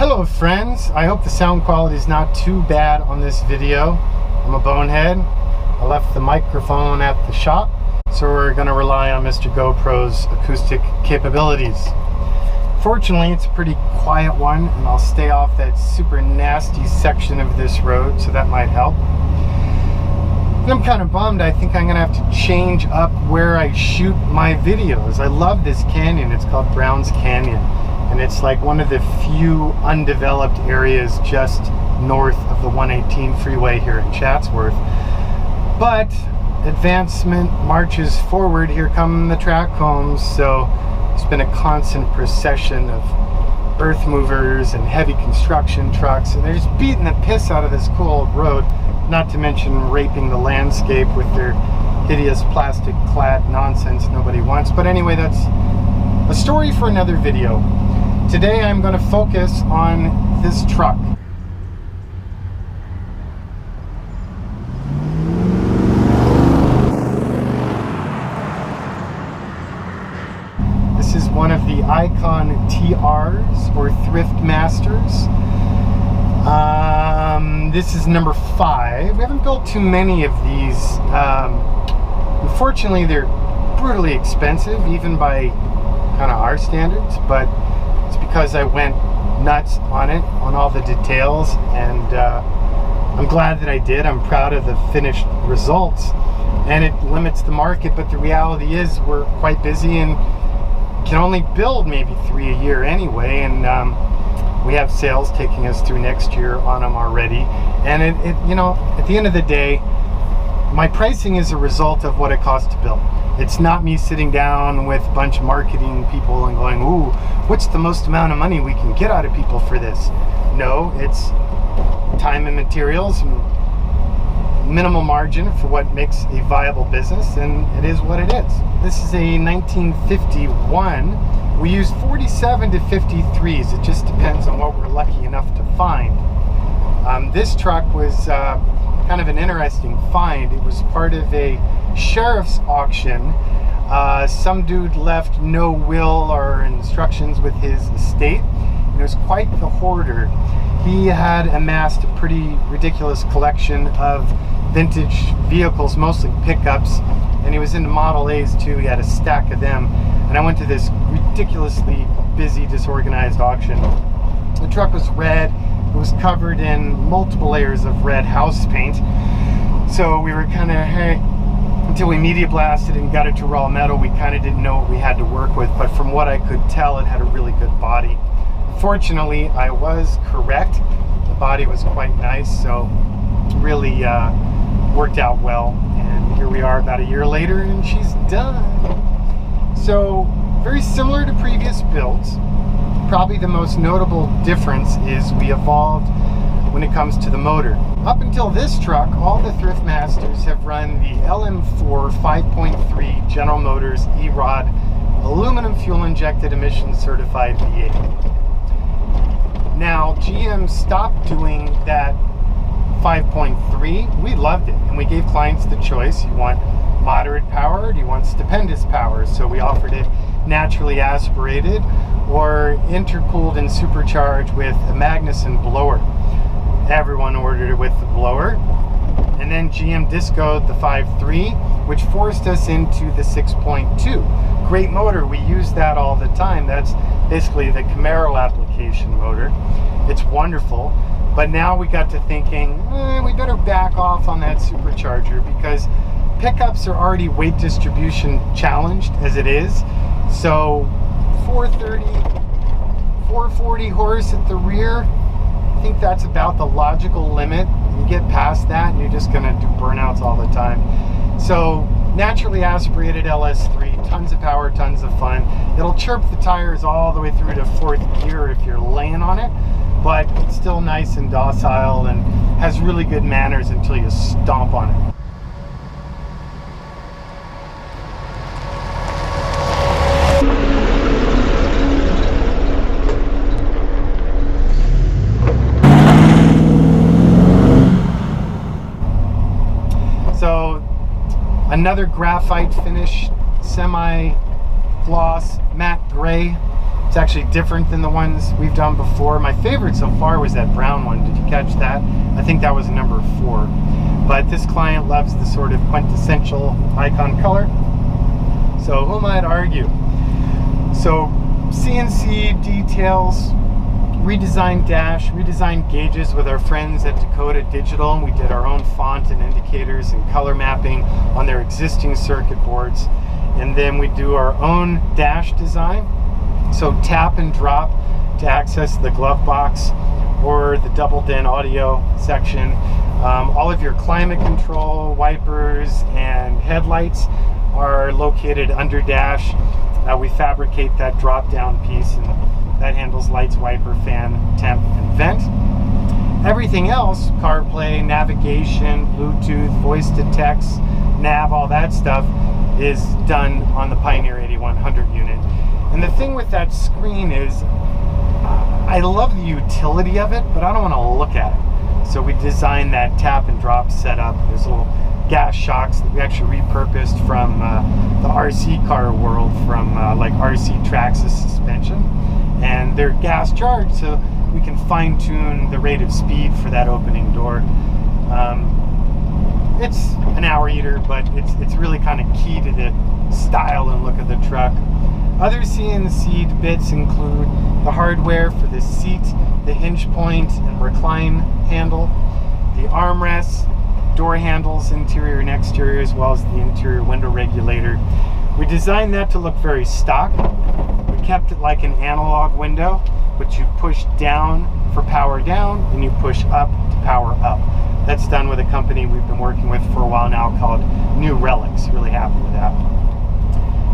Hello friends, I hope the sound quality is not too bad on this video. I'm a bonehead. I left the microphone at the shop, so we're going to rely on Mr. GoPro's acoustic capabilities. Fortunately, it's a pretty quiet one, and I'll stay off that super nasty section of this road, so that might help. And I'm kind of bummed. I think I'm going to have to change up where I shoot my videos. I love this canyon. It's called Brown's Canyon, and it's like one of the few undeveloped areas just north of the 118 freeway here in Chatsworth. But advancement marches forward. Here come the track homes, so it's been a constant procession of earth movers and heavy construction trucks, and they're just beating the piss out of this cool old road, not to mention raping the landscape with their hideous plastic clad nonsense nobody wants. But anyway, that's a story for another video. Today I'm going to focus on this truck. This is one of the Icon TRs, or Thriftmasters. This is number 5. We haven't built too many of these. Unfortunately, they're brutally expensive, even by kind of our standards, but it's because I went nuts on it, on all the details, and I'm glad that I did. I'm proud of the finished results, and it limits the market, but the reality is we're quite busy and can only build maybe 3 a year anyway, and we have sales taking us through next year on them already. And it you know, at the end of the day, my pricing is a result of what it costs to build. It's not me sitting down with a bunch of marketing people and going, ooh, what's the most amount of money we can get out of people for this? No, it's time and materials and minimal margin for what makes a viable business, and it is what it is. This is a 1951. We use 47 to 53s. It just depends on what we're lucky enough to find. This truck was kind of an interesting find. It was part of a sheriff's auction. Some dude left no will or instructions with his estate, and it was quite the hoarder. He had amassed a pretty ridiculous collection of vintage vehicles, mostly pickups, and he was into Model A's too. He had a stack of them, and I went to this ridiculously busy, disorganized auction. The truck was red. It was covered in multiple layers of red house paint, so we were kind of, hey, until we media blasted and got it to raw metal, we kind of didn't know what we had to work with, but from what I could tell, it had a really good body. Fortunately, I was correct. The body was quite nice, so really worked out well, and here we are about a year later and she's done. So very similar to previous builds. Probably the most notable difference is we evolved when it comes to the motor. Up until this truck, all the Thriftmasters have run the LM4 5.3 General Motors E-Rod aluminum fuel injected emission certified V8. Now GM stopped doing that 5.3. We loved it, and we gave clients the choice. You want moderate power, or do you want stupendous power? So we offered it naturally aspirated or intercooled and supercharged with a Magnuson blower. Everyone ordered it with the blower, and then GM discoed the 5.3, which forced us into the 6.2. Great motor, we use that all the time. That's basically the Camaro application motor. It's wonderful. But now we got to thinking, we better back off on that supercharger, because pickups are already weight distribution challenged as it is. So 430, 440 horse at the rear, I think that's about the logical limit. You get past that and you're just going to do burnouts all the time. So naturally aspirated LS3, tons of power, tons of fun. It'll chirp the tires all the way through to 4th gear if you're laying on it, but it's still nice and docile and has really good manners until you stomp on it. So another graphite finish, semi-gloss matte gray. It's actually different than the ones we've done before. My favorite so far was that brown one. Did you catch that? I think that was number 4. But this client loves the sort of quintessential icon color. So who might argue? So CNC details, redesigned dash, redesigned gauges with our friends at Dakota Digital. We did our own font and indicators and color mapping on their existing circuit boards. And then we do our own dash design. So tap and drop to access the glove box or the double-din audio section. All of your climate control, wipers, and headlights are located under dash. We fabricate that drop-down piece, and that handles lights, wiper, fan, temp, and vent. Everything else, CarPlay, navigation, Bluetooth, voice to text, nav, all that stuff is done on the Pioneer 8100 unit. And the thing with that screen is, I love the utility of it, but I don't want to look at it. So we designed that tap and drop setup. There's little gas shocks that we actually repurposed from the RC car world, from like RC Traxxas suspension. And they're gas charged, so we can fine tune the rate of speed for that opening door. It's an hour eater, but it's really kind of key to the style and look of the truck. Other CNC'd bits include the hardware for the seat, the hinge point and recline handle, the armrests, door handles, interior and exterior, as well as the interior window regulator. We designed that to look very stock. We kept it like an analog window, which you push down for power down and you push up to power up. That's done with a company we've been working with for a while now called New Relics. Really happy with that.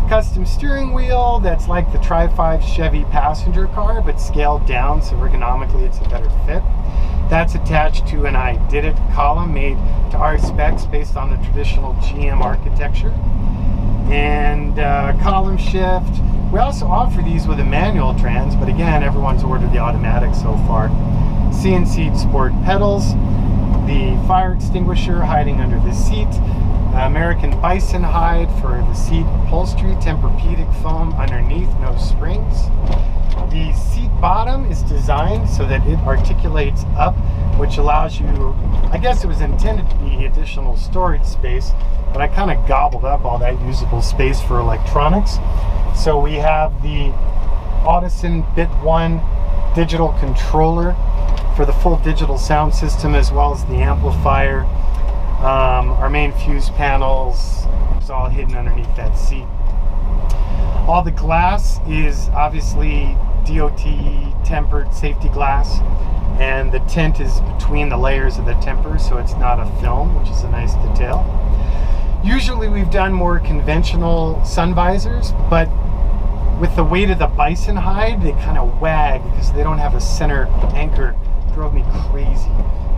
Custom steering wheel that's like the Tri-5 Chevy passenger car, but scaled down so ergonomically it's a better fit. That's attached to an I Did It column made to our specs based on the traditional GM architecture. And column shift. We also offer these with a manual trans, but again, everyone's ordered the automatic so far. CNC'd sport pedals, the fire extinguisher hiding under the seat, American bison hide for the seat upholstery, Tempur-Pedic foam underneath, no springs. The seat bottom is designed so that it articulates up, which allows you, I guess it was intended to be additional storage space, but I kind of gobbled up all that usable space for electronics. So we have the Audison Bit 1 digital controller for the full digital sound system, as well as the amplifier. Our main fuse panels is all hidden underneath that seat. All the glass is obviously DOT tempered safety glass, and the tint is between the layers of the temper, so it's not a film, which is a nice detail. Usually we've done more conventional sun visors, but with the weight of the bison hide, they kind of wag because they don't have a center anchor. It drove me crazy.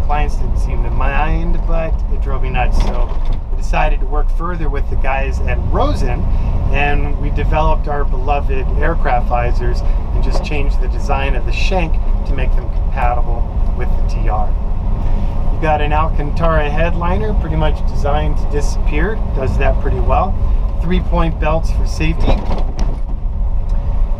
Clients didn't seem to mind, but it drove me nuts. So we decided to work further with the guys at Rosen, and we developed our beloved aircraft visors and just changed the design of the shank to make them compatible with the TR. You got an Alcantara headliner, pretty much designed to disappear. Does that pretty well. 3-point belts for safety.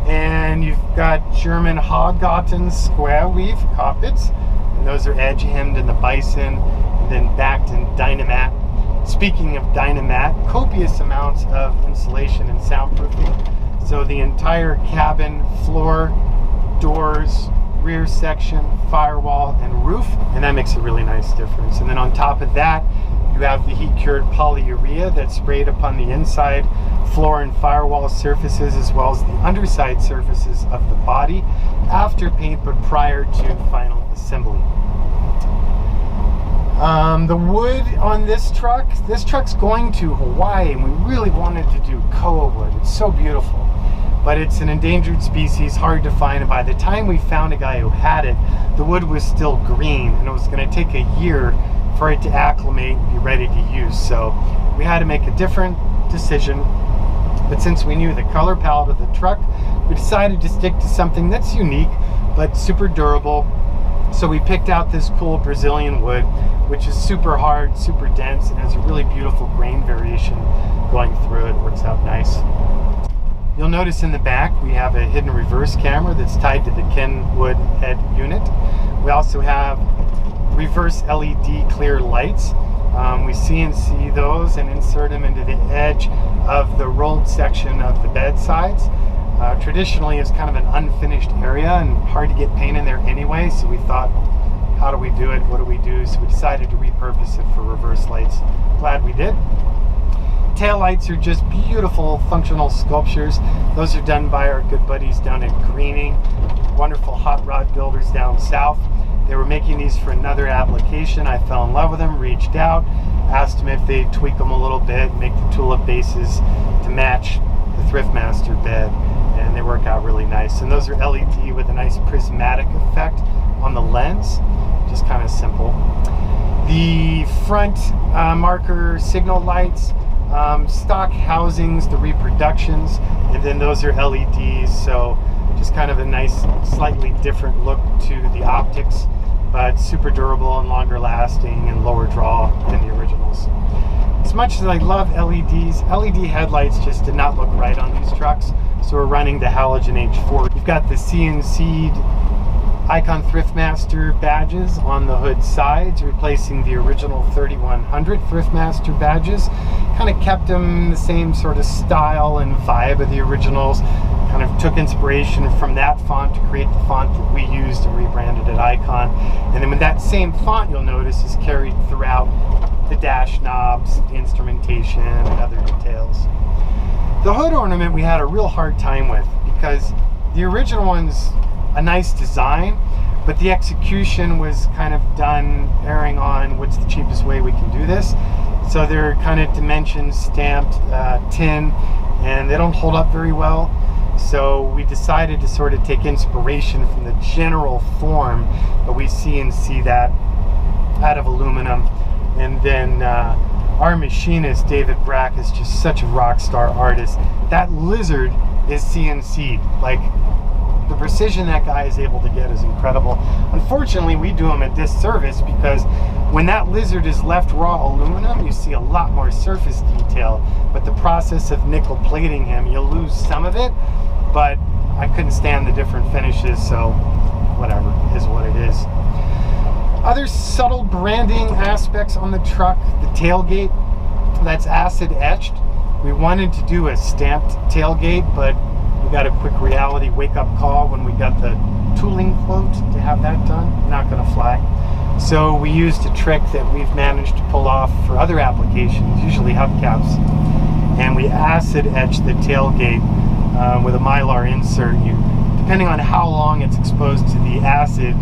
And you've got German Hoggotten square weave cockpits. And those are edge hemmed in the bison and then backed in Dynamat. Speaking of Dynamat, copious amounts of insulation and soundproofing. So the entire cabin, floor, doors, rear section, firewall, and roof, and that makes a really nice difference. And then on top of that, you have the heat-cured polyurea that's sprayed upon the inside floor and firewall surfaces, as well as the underside surfaces of the body after paint, but prior to final assembly. The wood on this truck's going to Hawaii, and we really wanted to do koa wood. It's so beautiful, but it's an endangered species, hard to find, and by the time we found a guy who had it, the wood was still green, and it was going to take a year for it to acclimate and be ready to use. So we had to make a different decision, but since we knew the color palette of the truck, we decided to stick to something that's unique but super durable. So we picked out this cool Brazilian wood, which is super hard, super dense, and has a really beautiful grain variation going through it. It works out nice. You'll notice in the back we have a hidden reverse camera that's tied to the Kenwood head unit. We also have reverse LED clear lights. We CNC those and insert them into the edge of the rolled section of the bed sides. Traditionally, it's kind of an unfinished area and hard to get paint in there anyway, so we thought, how do we do it? What do we do? So we decided to repurpose it for reverse lights. Glad we did. Tail lights are just beautiful functional sculptures. Those are done by our good buddies down at Greening, wonderful hot rod builders down south. They were making these for another application. I fell in love with them, reached out, asked them if they'd tweak them a little bit, make the tulip bases to match the Thriftmaster bed, and they work out really nice. And those are LED with a nice prismatic effect on the lens, just kind of simple. The front marker signal lights, stock housings, the reproductions, and then those are LEDs, so just kind of a nice, slightly different look to the optics, but super durable and longer lasting and lower draw than the originals. As much as I love LEDs, LED headlights just did not look right on these trucks, so we're running the halogen H4. You've got the CNC'd Icon Thriftmaster badges on the hood sides, replacing the original 3100 Thriftmaster badges. Kind of kept them the same sort of style and vibe of the originals. Kind of took inspiration from that font to create the font that we used and rebranded at Icon. And then with that same font, you'll notice, is carried throughout the dash knobs, the instrumentation, and other details. The hood ornament we had a real hard time with because the original one's a nice design, but the execution was kind of done erring on what's the cheapest way we can do this. So they're kind of dimension stamped tin, and they don't hold up very well. So we decided to sort of take inspiration from the general form, but we CNC that out of aluminum. And then our machinist, David Brack, is just such a rock star artist. That lizard is CNC'd. Like, the precision that guy is able to get is incredible. Unfortunately, we do him a disservice because when that lizard is left raw aluminum, you see a lot more surface detail. But the process of nickel plating him, you'll lose some of it, but I couldn't stand the different finishes, so whatever, is what it is. Other subtle branding aspects on the truck, the tailgate, that's acid etched. We wanted to do a stamped tailgate, but we got a quick reality wake-up call when we got the tooling quote to have that done. Not gonna fly. So we used a trick that we've managed to pull off for other applications, usually hubcaps, and we acid etched the tailgate with a Mylar insert. Depending on how long it's exposed to the acid,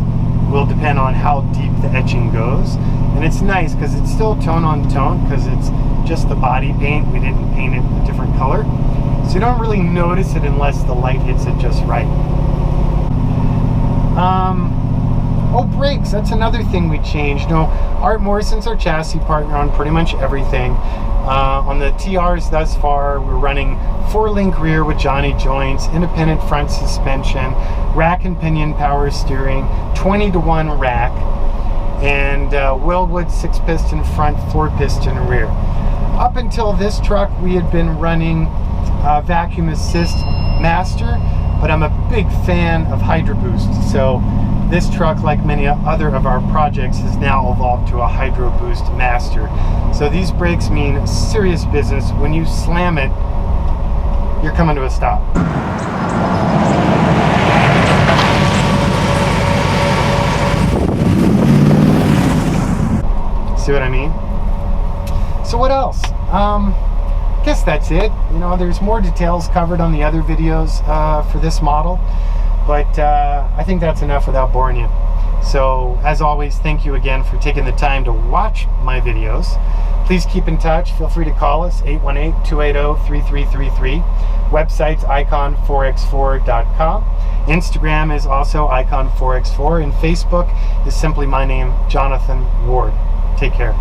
will depend on how deep the etching goes. And it's nice because it's still tone on tone because it's just the body paint. We didn't paint it a different color. So you don't really notice it unless the light hits it just right. Oh, brakes, that's another thing we changed. No, Art Morrison's our chassis partner on pretty much everything. On the TRs thus far, we're running 4-link rear with Johnny joints, independent front suspension, rack and pinion power steering, 20-to-1 rack, and Willwood 6-piston front, 4-piston rear. Up until this truck, we had been running vacuum assist master, but I'm a big fan of Hydro Boost. So this truck, like many other of our projects, has now evolved to a Hydro Boost master. So these brakes mean serious business. When you slam it, you're coming to a stop. See what I mean? So what else? Guess that's it. You know, there's more details covered on the other videos for this model, but I think that's enough without boring you. So as always, thank you again for taking the time to watch my videos. Please keep in touch. Feel free to call us, 818-280-3333. Website's icon4x4.com. Instagram is also icon4x4, and Facebook is simply my name, Jonathan Ward. Take care.